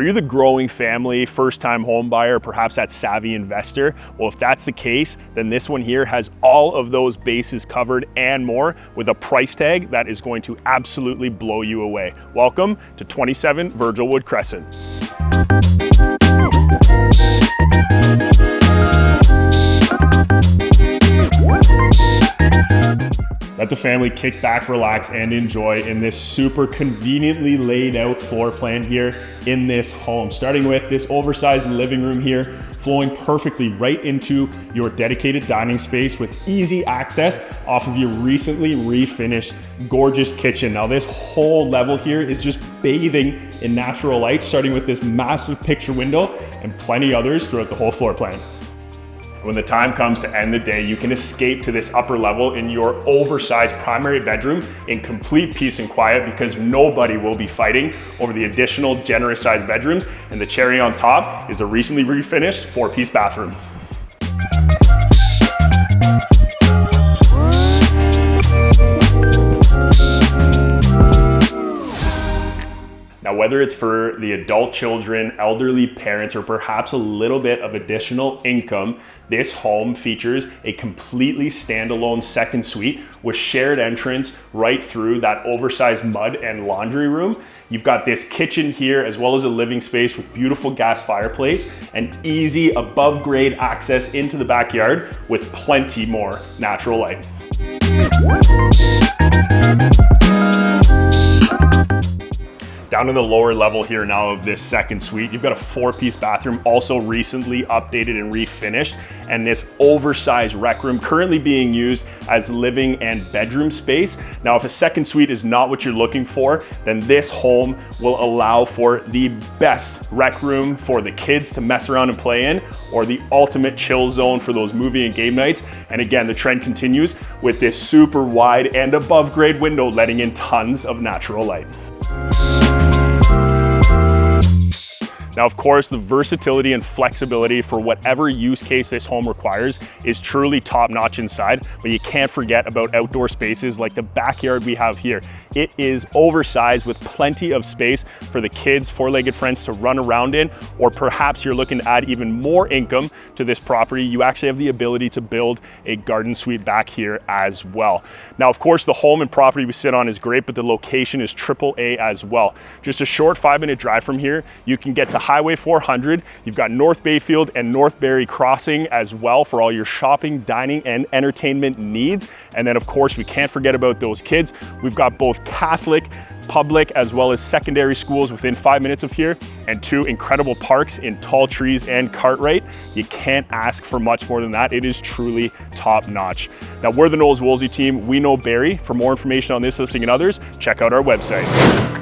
Are you the growing family, first-time home buyer, or perhaps that savvy investor? Well, if that's the case, then this one here has all of those bases covered and more with a price tag that is going to absolutely blow you away. Welcome to 27 Virgilwood Crescent. Let the family kick back, relax, and enjoy in this super conveniently laid out floor plan here in this home. Starting with this oversized living room here, flowing perfectly right into your dedicated dining space with easy access off of your recently refinished, gorgeous kitchen. Now this whole level here is just bathing in natural light, starting with this massive picture window and plenty others throughout the whole floor plan. When the time comes to end the day, you can escape to this upper level in your oversized primary bedroom in complete peace and quiet, because nobody will be fighting over the additional generous sized bedrooms. And the cherry on top is a recently refinished 4-piece bathroom. Now, whether it's for the adult children, elderly parents, or perhaps a little bit of additional income, this home features a completely standalone second suite with shared entrance right through that oversized mud and laundry room. You've got this kitchen here, as well as a living space with beautiful gas fireplace and easy above grade access into the backyard with plenty more natural light. Down in the lower level here now of this second suite, you've got a 4-piece bathroom, also recently updated and refinished, and this oversized rec room currently being used as living and bedroom space. Now, if a second suite is not what you're looking for, then this home will allow for the best rec room for the kids to mess around and play in, or the ultimate chill zone for those movie and game nights. And again, the trend continues with this super wide and above grade window letting in tons of natural light. Now, of course, the versatility and flexibility for whatever use case this home requires is truly top-notch inside, but you can't forget about outdoor spaces like the backyard we have here. It is oversized with plenty of space for the kids, four-legged friends to run around in, or perhaps you're looking to add even more income to this property. You actually have the ability to build a garden suite back here as well. Now, of course, the home and property we sit on is great, but the location is AAA as well. Just a short 5-minute drive from here, you can get to Highway 400. You've got North Bayfield and North Barrie crossing as well for all your shopping, dining, and entertainment needs. And then, of course, we can't forget about those kids. We've got both Catholic, public, as well as secondary schools within 5 minutes of here, and 2 incredible parks in Tall Trees and Cartwright. You can't ask for much more than that. It is truly top notch. Now, we're the Knowles Woolsey team. We know Barrie. For more information on this listing and others, check out our website.